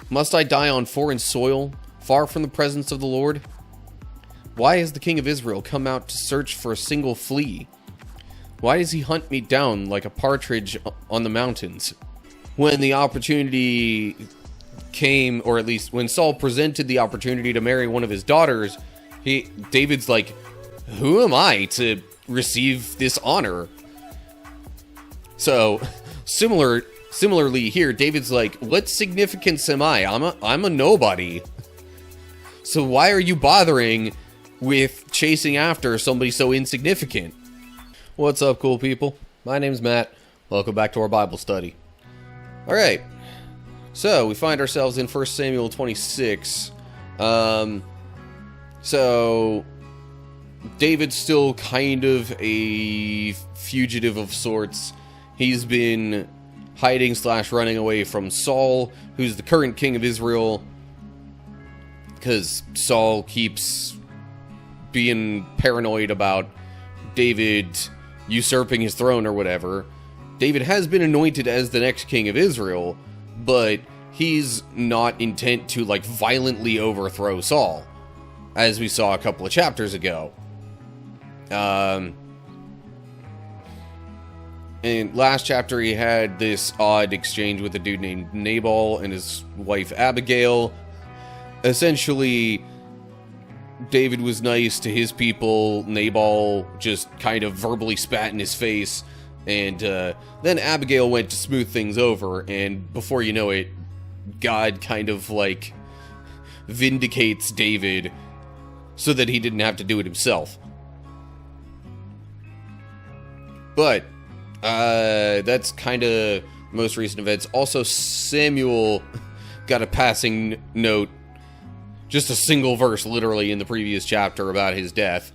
Must I die on foreign soil, far from the presence of the Lord? Why has the king of Israel come out to search for a single flea? Why does he hunt me down like a partridge on the mountains? When the opportunity came, or at least when Saul presented the opportunity to marry one of his daughters, David's like, who am I to receive this honor? So, similarly here, David's like, what significance am I? I'm a nobody. So why are you bothering with chasing after somebody so insignificant? What's up, cool people? My name's Matt. Welcome back to our Bible study. Alright, so we find ourselves in 1 Samuel 26. So David's still kind of a fugitive of sorts. He's been hiding / running away from Saul, who's the current king of Israel, because Saul keeps being paranoid about David usurping his throne or whatever. David has been anointed as the next king of Israel, but he's not intent to, violently overthrow Saul, as we saw a couple of chapters ago. And last chapter he had this odd exchange with a dude named Nabal and his wife Abigail. Essentially, David was nice to his people. Nabal just kind of verbally spat in his face. And then Abigail went to smooth things over. And before you know it, God kind of, vindicates David so that he didn't have to do it himself. But that's kind of most recent events. Also, Samuel got a passing note, just a single verse literally in the previous chapter about his death.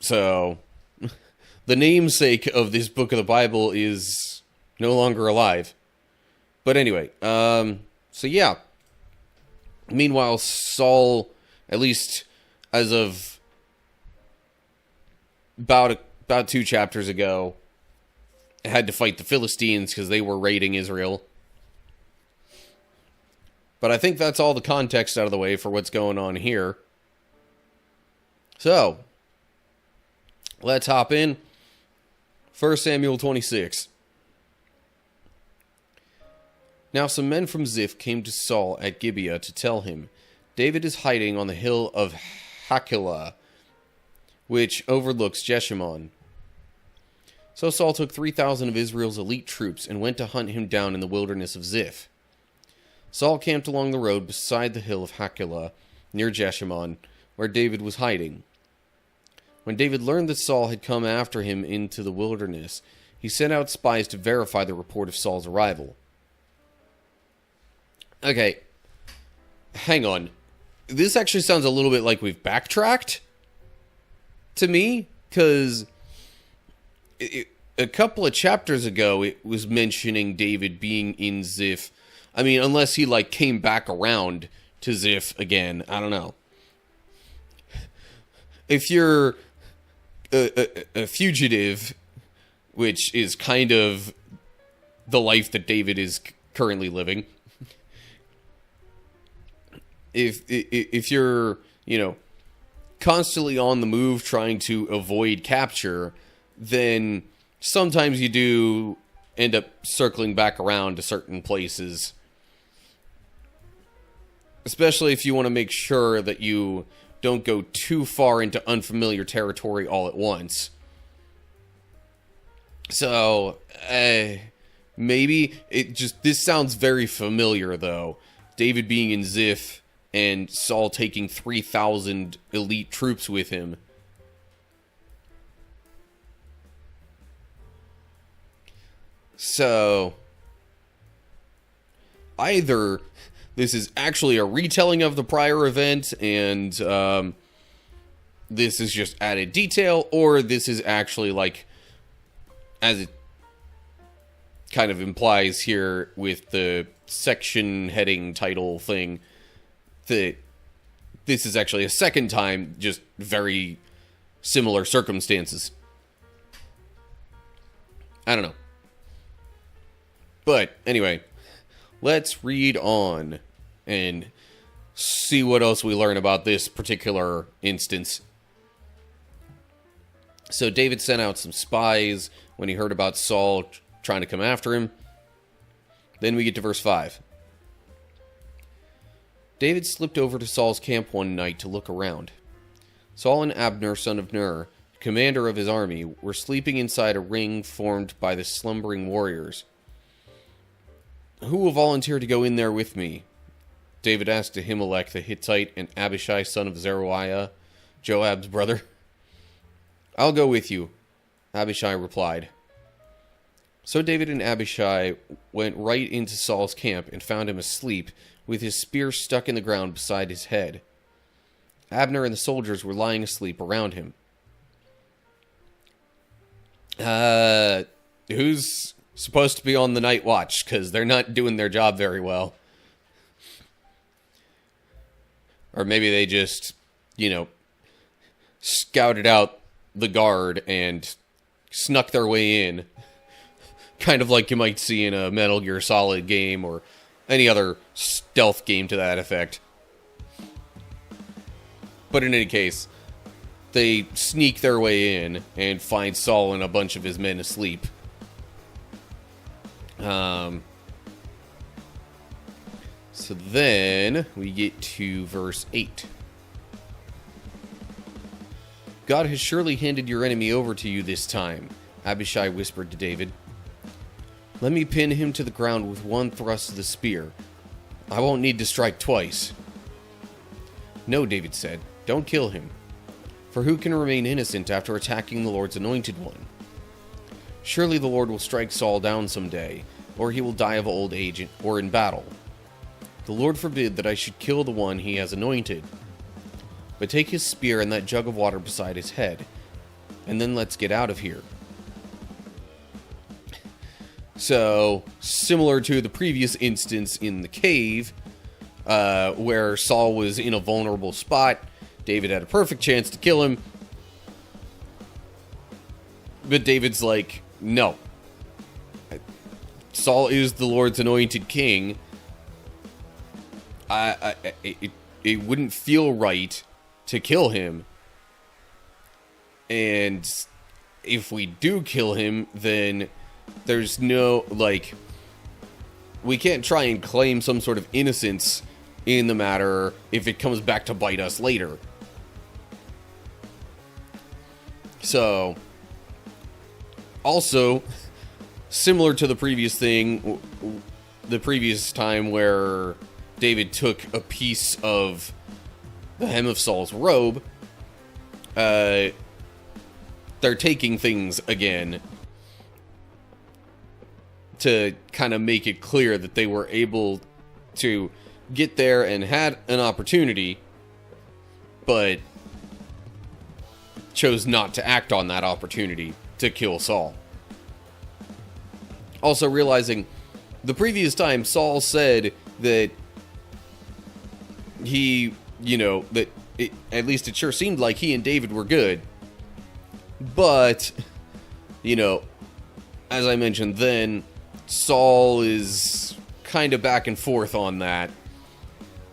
So, the namesake of this book of the Bible is no longer alive. But anyway, so yeah. Meanwhile, Saul, at least as of about 2 chapters ago, had to fight the Philistines because they were raiding Israel. But I think that's all the context out of the way for what's going on here. So, let's hop in. 1 Samuel 26. Now some men from Ziph came to Saul at Gibeah to tell him, David is hiding on the hill of Hachilah, which overlooks Jeshimon. So Saul took 3,000 of Israel's elite troops and went to hunt him down in the wilderness of Ziph. Saul camped along the road beside the hill of Hachilah, near Jeshimon, where David was hiding. When David learned that Saul had come after him into the wilderness, he sent out spies to verify the report of Saul's arrival. Okay, hang on. This actually sounds a little bit like we've backtracked to me, because a couple of chapters ago it was mentioning David being in Ziph. I mean, unless he came back around to Ziph again, I don't know. If you're a fugitive, which is kind of the life that David is currently living, if you're, constantly on the move trying to avoid capture, then sometimes you do end up circling back around to certain places. Especially if you want to make sure that you don't go too far into unfamiliar territory all at once. So, maybe this sounds very familiar, though. David being in Ziph and Saul taking 3,000 elite troops with him. So, either this is actually a retelling of the prior event, and this is just added detail, or this is actually as it kind of implies here with the section heading title thing, that this is actually a second time, just very similar circumstances. I don't know. But, anyway, let's read on and see what else we learn about this particular instance. So David sent out some spies when he heard about Saul trying to come after him. Then we get to verse 5. David slipped over to Saul's camp one night to look around. Saul and Abner, son of Ner, commander of his army, were sleeping inside a ring formed by the slumbering warriors. "Who will volunteer to go in there with me?" David asked Ahimelech the Hittite and Abishai, son of Zeruiah, Joab's brother. "I'll go with you," Abishai replied. So David and Abishai went right into Saul's camp and found him asleep, with his spear stuck in the ground beside his head. Abner and the soldiers were lying asleep around him. Who's supposed to be on the night watch? Because they're not doing their job very well. Or maybe they just, scouted out the guard and snuck their way in. Kind of like you might see in a Metal Gear Solid game or any other stealth game to that effect. But in any case, they sneak their way in and find Saul and a bunch of his men asleep. So then we get to verse 8. "God has surely handed your enemy over to you this time," Abishai whispered to David. "Let me pin him to the ground with one thrust of the spear. I won't need to strike twice." "No," David said, "don't kill him. For who can remain innocent after attacking the Lord's anointed one? Surely the Lord will strike Saul down someday, or he will die of old age or in battle. The Lord forbid that I should kill the one he has anointed. But take his spear and that jug of water beside his head, and then let's get out of here." So, similar to the previous instance in the cave, where Saul was in a vulnerable spot, David had a perfect chance to kill him. But David's like, no. Saul is the Lord's anointed king. It wouldn't feel right to kill him. And if we do kill him, then there's no, we can't try and claim some sort of innocence in the matter if it comes back to bite us later. So, also, similar to the previous thing, the previous time where David took a piece of the hem of Saul's robe, they're taking things again to kind of make it clear that they were able to get there and had an opportunity, but chose not to act on that opportunity to kill Saul. Also realizing the previous time Saul said that he, at least it sure seemed like he and David were good. But, as I mentioned then, Saul is kind of back and forth on that.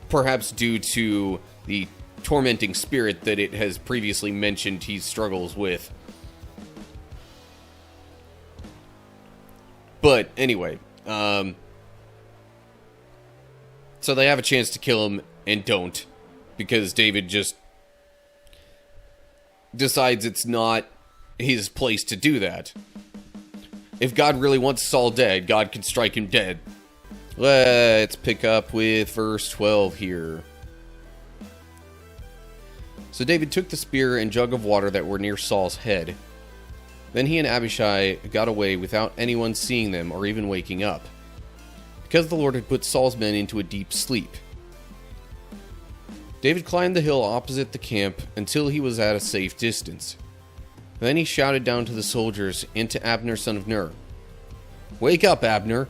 Perhaps due to the tormenting spirit that it has previously mentioned he struggles with. But anyway, so they have a chance to kill him and don't, because David just decides it's not his place to do that. If God really wants Saul dead, God can strike him dead. Let's pick up with verse 12 here. So David took the spear and jug of water that were near Saul's head. Then he and Abishai got away without anyone seeing them or even waking up, because the Lord had put Saul's men into a deep sleep. David climbed the hill opposite the camp until he was at a safe distance. Then he shouted down to the soldiers and to Abner, son of Ner, "Wake up, Abner!"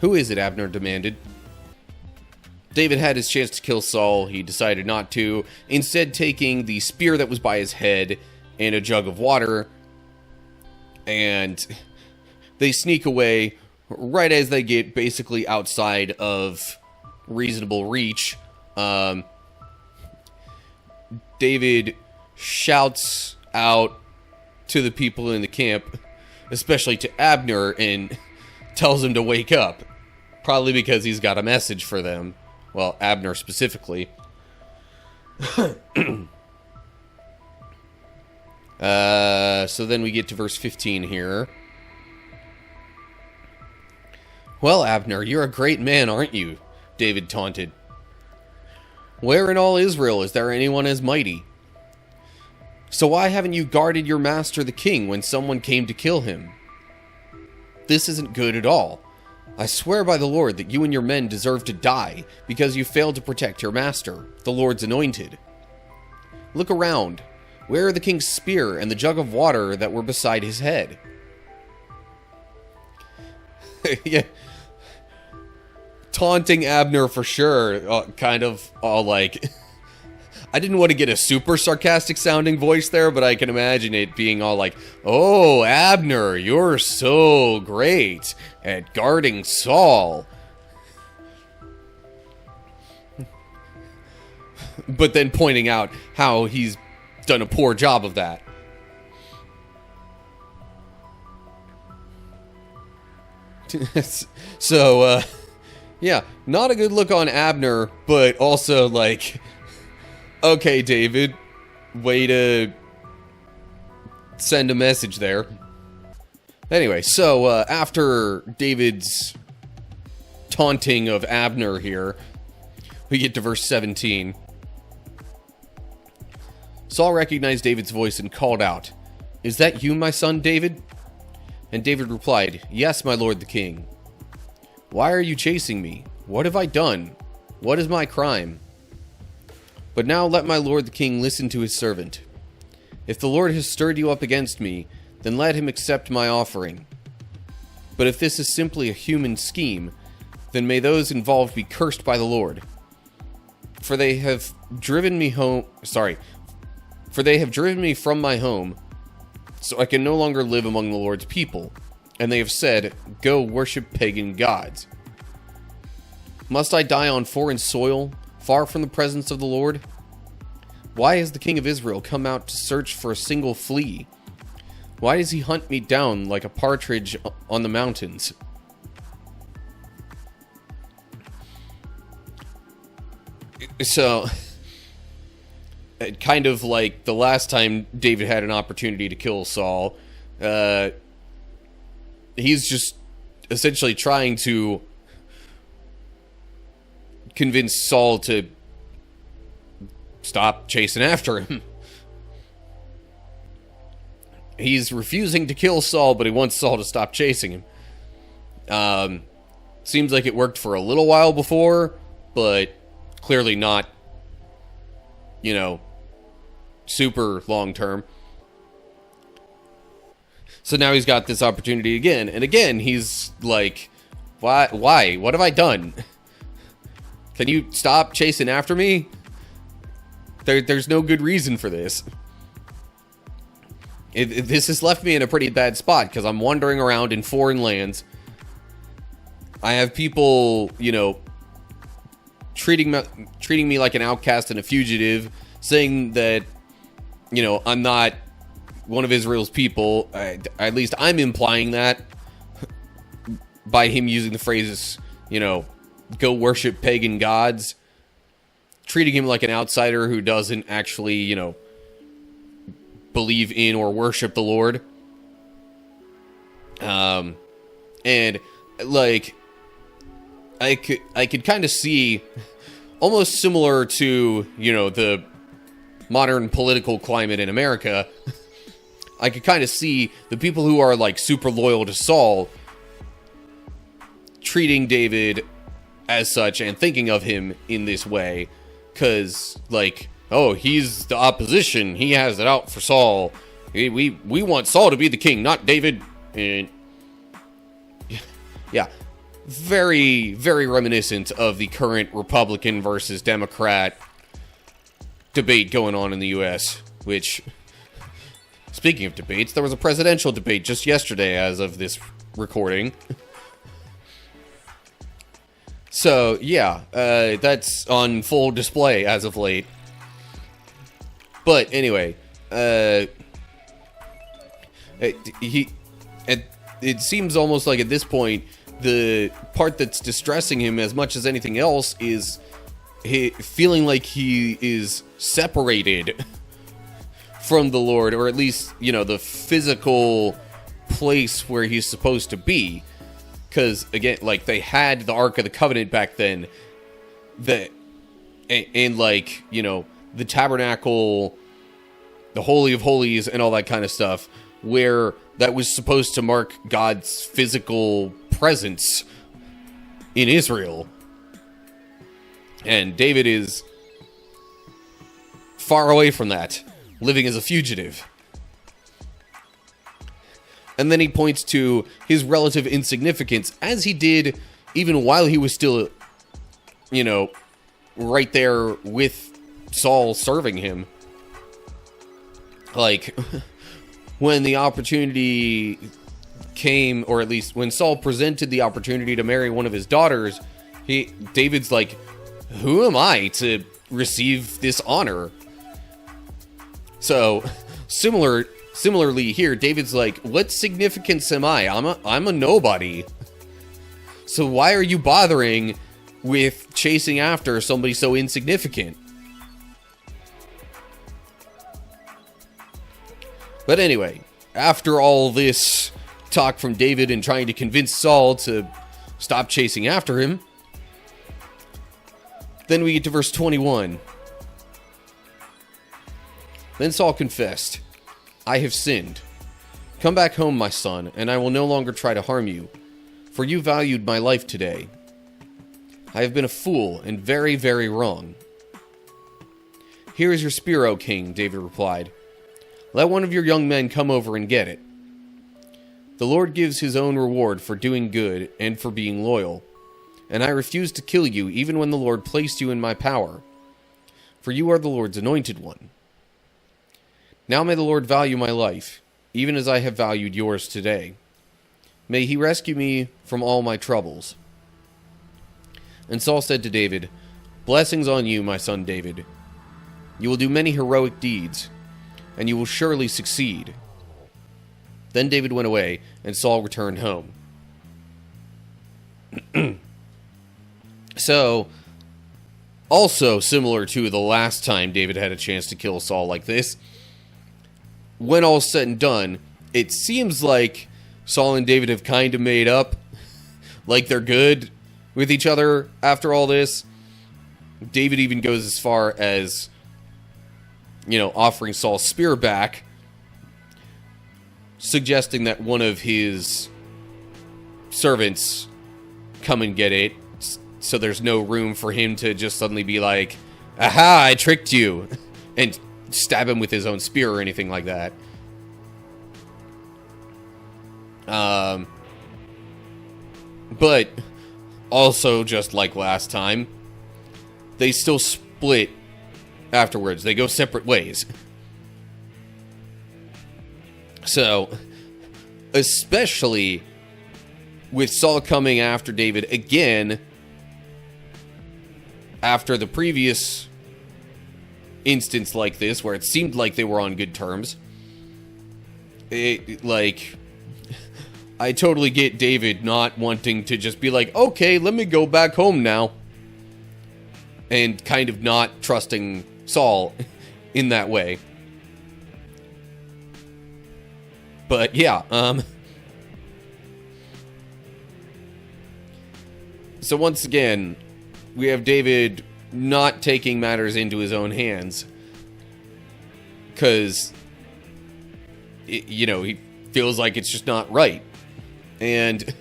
"Who is it?" Abner demanded. David had his chance to kill Saul. He decided not to, instead taking the spear that was by his head and a jug of water, and they sneak away right as they get basically outside of reasonable reach, David shouts out to the people in the camp, especially to Abner, and tells him to wake up. Probably because he's got a message for them. Well, Abner specifically. So then we get to verse 15 here. Well, Abner, you're a great man, aren't you? David taunted. Where in all Israel is there anyone as mighty? So why haven't you guarded your master the king when someone came to kill him? This isn't good at all. I swear by the Lord that you and your men deserve to die because you failed to protect your master, the Lord's anointed. Look around. Where are the king's spear and the jug of water that were beside his head? Yeah. Taunting Abner for sure. Kind of all like... I didn't want to get a super sarcastic sounding voice there, but I can imagine it being all like, oh, Abner, you're so great at guarding Saul. But then pointing out how he's done a poor job of that. So, yeah, not a good look on Abner, but also like... Okay, David, way to send a message there. Anyway, so after David's taunting of Abner here, we get to verse 17. Saul recognized David's voice and called out, "Is that you, my son David?" And David replied, "Yes, my lord the king." "Why are you chasing me? What have I done? What is my crime? But now let my lord the king listen to his servant. If the Lord has stirred you up against me, then let him accept my offering. But if this is simply a human scheme, then may those involved be cursed by the Lord. For they have driven me from my home, so I can no longer live among the Lord's people. And they have said, 'Go worship pagan gods.' Must I die on foreign soil, far from the presence of the Lord? Why has the king of Israel come out to search for a single flea? Why does he hunt me down like a partridge on the mountains?" So, kind of like the last time David had an opportunity to kill Saul, he's just essentially trying to convince Saul to stop chasing after him. He's refusing to kill Saul, but he wants Saul to stop chasing him. Seems like it worked for a little while before, but clearly not, super long term. So now he's got this opportunity again, and again he's like, Why? What have I done? Can you stop chasing after me? There's no good reason for this. This has left me in a pretty bad spot, because I'm wandering around in foreign lands. I have people, treating me like an outcast and a fugitive, saying that, I'm not one of Israel's people. At least I'm implying that by him using the phrases, go worship pagan gods, treating him like an outsider who doesn't actually, believe in or worship the Lord. And like, I could kind of see, almost similar to, the modern political climate in America, I could kind of see the people who are like super loyal to Saul treating David as such and thinking of him in this way, because like, oh, he's the opposition, he has it out for Saul, we want Saul to be the king, not David. And yeah, very, very reminiscent of the current Republican versus Democrat debate going on in the US, which, speaking of debates, there was a presidential debate just yesterday as of this recording. So, yeah, that's on full display as of late. But anyway, it seems almost like at this point, the part that's distressing him as much as anything else is feeling like he is separated from the Lord, or at least, the physical place where he's supposed to be. Because, again, like, they had the Ark of the Covenant back then, and like, the tabernacle, the Holy of Holies, and all that kind of stuff, where that was supposed to mark God's physical presence in Israel. And David is far away from that, living as a fugitive. And then he points to his relative insignificance, as he did even while he was still, right there with Saul serving him. Like, when the opportunity came, or at least when Saul presented the opportunity to marry one of his daughters, David's like, who am I to receive this honor? So, similarly here, David's like, what significance am I? I'm a nobody. So why are you bothering with chasing after somebody so insignificant? But anyway, after all this talk from David and trying to convince Saul to stop chasing after him, then we get to verse 21. Then Saul confessed, I have sinned. Come back home, my son, and I will no longer try to harm you, for you valued my life today. I have been a fool and very, very wrong. Here is your spear, O king, David replied. Let one of your young men come over and get it. The Lord gives his own reward for doing good and for being loyal, and I refuse to kill you even when the Lord placed you in my power, for you are the Lord's anointed one. Now may the Lord value my life, even as I have valued yours today. May he rescue me from all my troubles. And Saul said to David, Blessings on you, my son David. You will do many heroic deeds, and you will surely succeed. Then David went away, and Saul returned home. So, also similar to the last time David had a chance to kill Saul like this, when all's said and done, it seems like Saul and David have kind of made up, like they're good with each other after all this. David even goes as far as, offering Saul's spear back, suggesting that one of his servants come and get it, so there's no room for him to just suddenly be like, aha, I tricked you, and stab him with his own spear or anything like that. But also, just like last time, they still split afterwards. They go separate ways. So, especially with Saul coming after David again, after the previous instance like this, where it seemed like they were on good terms, I totally get David not wanting to just be like, okay, let me go back home now, and kind of not trusting Saul in that way. But yeah, so once again, we have David not taking matters into his own hands, because, he feels like it's just not right. And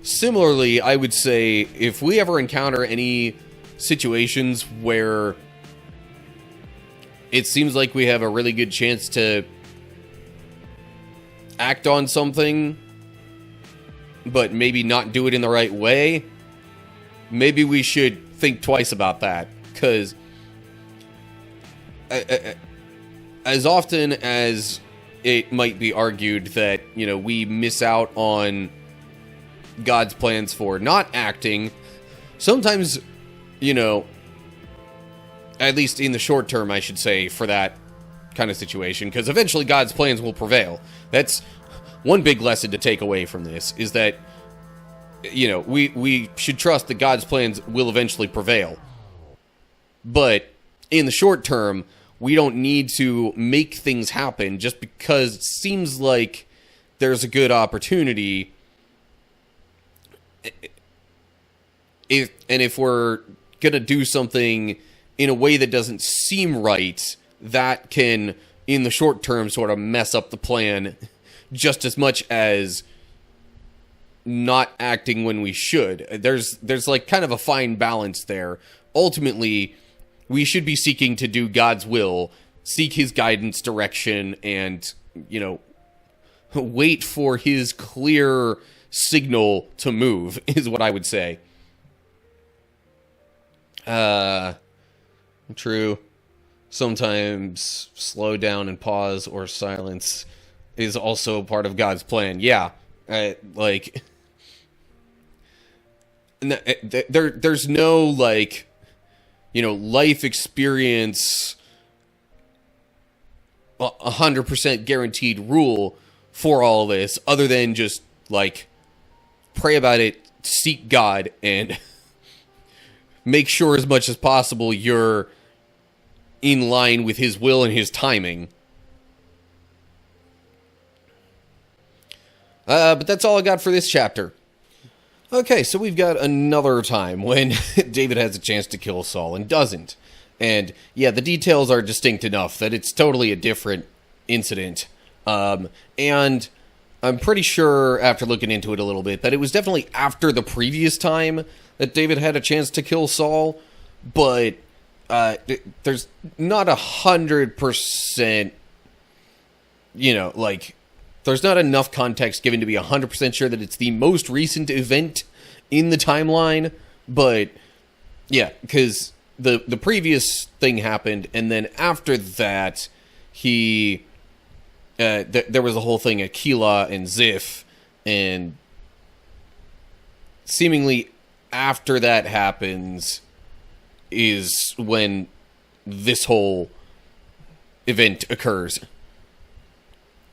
similarly, I would say, if we ever encounter any situations where it seems like we have a really good chance to act on something, but maybe not do it in the right way, maybe we should think twice about that, because as often as it might be argued that, we miss out on God's plans for not acting sometimes, you know, at least in the short term, I should say, for that kind of situation, because eventually God's plans will prevail. That's one big lesson to take away from this, is that, you know, we should trust that God's plans will eventually prevail. But in the short term, we don't need to make things happen just because it seems like there's a good opportunity. If we're gonna do something in a way that doesn't seem right, that can, in the short term, sort of mess up the plan just as much as not acting when we should. There's like kind of a fine balance there. Ultimately, we should be seeking to do God's will, seek his guidance, direction, and, you know, wait for his clear signal to move, is what I would say. True. Sometimes slow down and pause or silence is also part of God's plan. Yeah. Like, there's no, like, you know, life experience 100% guaranteed rule for all this, other than just, like, pray about it, seek God, and make sure as much as possible you're in line with his will and his timing. But that's all I got for this chapter. Okay, so we've got another time when David has a chance to kill Saul and doesn't. And, yeah, the details are distinct enough that it's totally a different incident. And I'm pretty sure, after looking into it a little bit, that it was definitely after the previous time that David had a chance to kill Saul. But there's not 100%, you know, like, there's not enough context given to be 100% sure that it's the most recent event in the timeline. But, yeah, because the previous thing happened, and then after that, he, there was a whole thing at Keilah and Ziph, and seemingly after that happens is when this whole event occurs.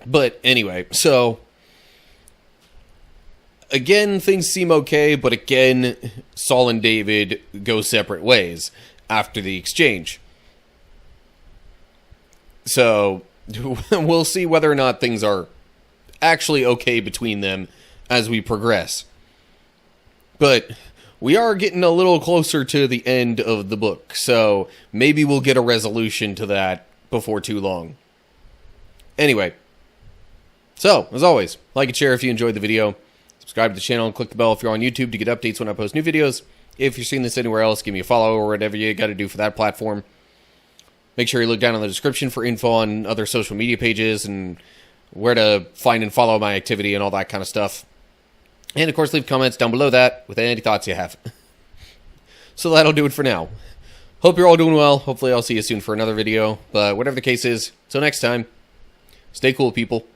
But anyway, so again, things seem okay, but again, Saul and David go separate ways after the exchange. So we'll see whether or not things are actually okay between them as we progress. But we are getting a little closer to the end of the book, so maybe we'll get a resolution to that before too long. Anyway, so, as always, like and share if you enjoyed the video, subscribe to the channel, and click the bell if you're on YouTube to get updates when I post new videos. If you're seeing this anywhere else, give me a follow or whatever you gotta do for that platform. Make sure you look down in the description for info on other social media pages and where to find and follow my activity and all that kind of stuff. And, of course, leave comments down below that with any thoughts you have. So that'll do it for now. Hope you're all doing well. Hopefully I'll see you soon for another video. But whatever the case is, till next time, stay cool, people.